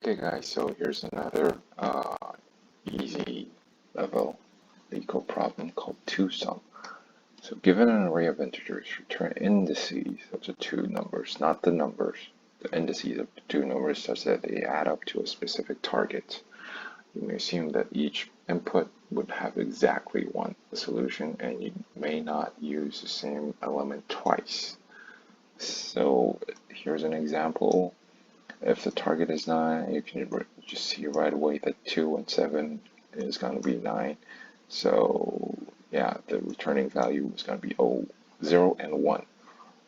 Okay guys, so here's another easy level LeetCode problem called 2-sum. So given an array of integers, return indices of the two numbers, not the numbers, the indices of the two numbers such that they add up to a specific target. You may assume that each input would have exactly one solution and you may not use the same element twice. So here's an example. If the target is 9, you can just see right away that 2 and 7 is going to be 9. So yeah, the returning value is going to be 0 and 1.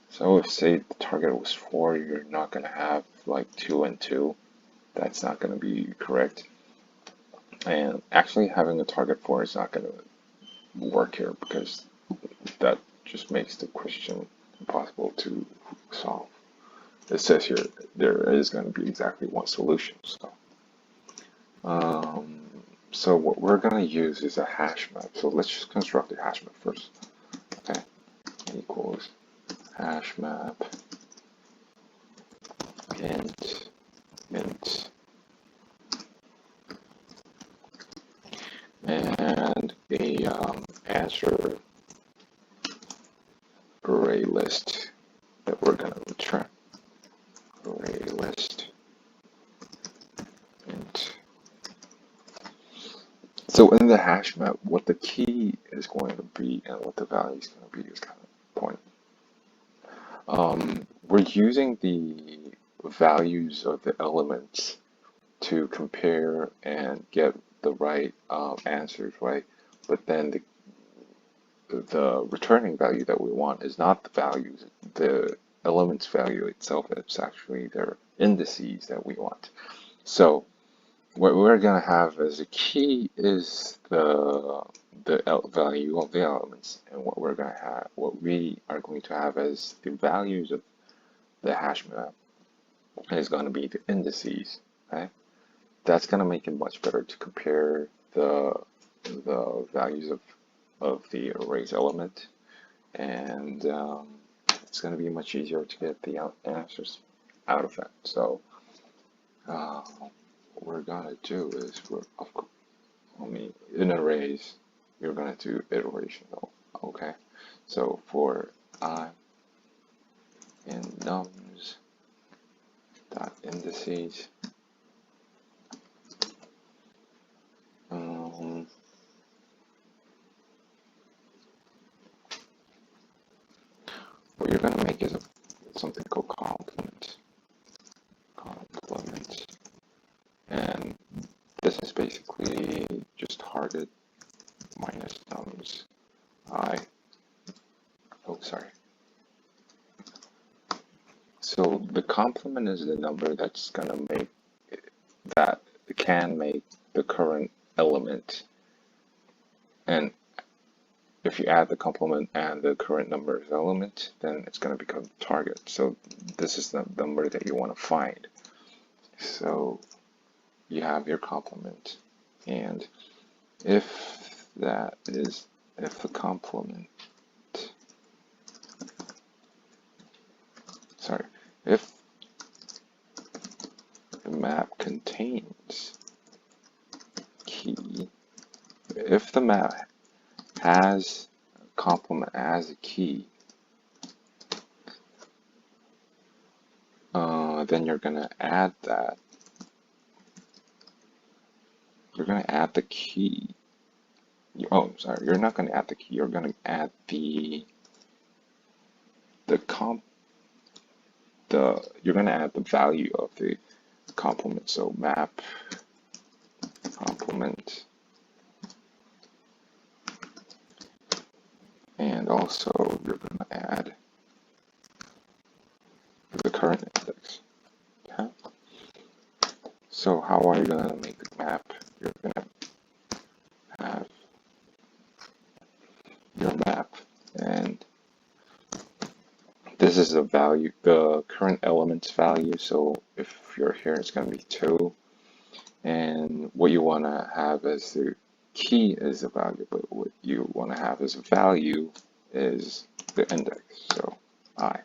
So if say the target was 4, you're not going to have like 2 and 2. That's not going to be correct. And actually having a target 4 is not going to work here because that just makes the question impossible to solve. It says here there is going to be exactly one solution. So what we're going to use is a hash map. So let's just construct a hash map first. Okay, equals hash map int and a answer array list that we're going to return. Array list int. So in the hash map, what the key is going to be and what the value is going to be is kind of important. We're using the values of the elements to compare and get the right answers, right? But then the returning value that we want is not the values, the element's value itself. It's actually their indices that we want. So what we're going to have as a key is the value of the elements, and what we are going to have as the values of the hash map is going to be the indices. Okay, that's going to make it much better to compare the values of the array's element, and it's going to be much easier to get the answers out of that. So what we're going to do is, in arrays, you're going to do iteration. Okay, so for I in nums dot indices, what you're going to make is something called complement, and this is basically just target minus nums I. Oh, sorry. So the complement is the number that's going to make that can make the current element, and if you add the complement and the current number as element, then it's going to become the target. So this is the number that you want to find. So you have your complement, and if the complement, if the map contains key, if the map has complement as a key, then you're going to add that. You're going to add the key. Oh, sorry, you're not going to add the key. You're going to add you're going to add the value of the complement. So map complement, and also you're going to add the current index. Okay. So how are you going to make the map? You're going to have your map, and this is the value, the current element's value. So if you're here, it's going to be 2, and what you want to have as the key is a value, but what you want to have as a value is the index, so I.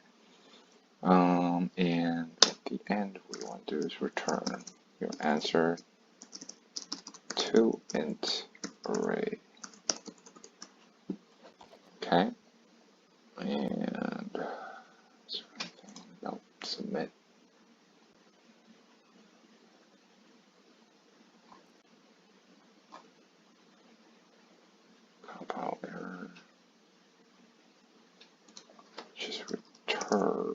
And at the end, what we want to do is return your answer to int array. Okay, and is there anything? No, submit. Compile error. Just return.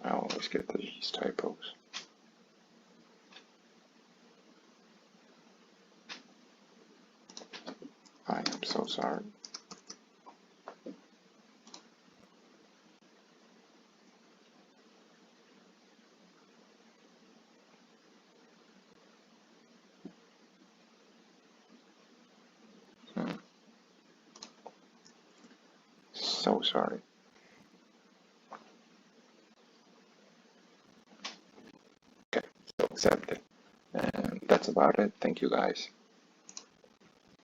I always get these typos. I am so sorry. So sorry. Okay, so accept it. And that's about it. Thank you guys.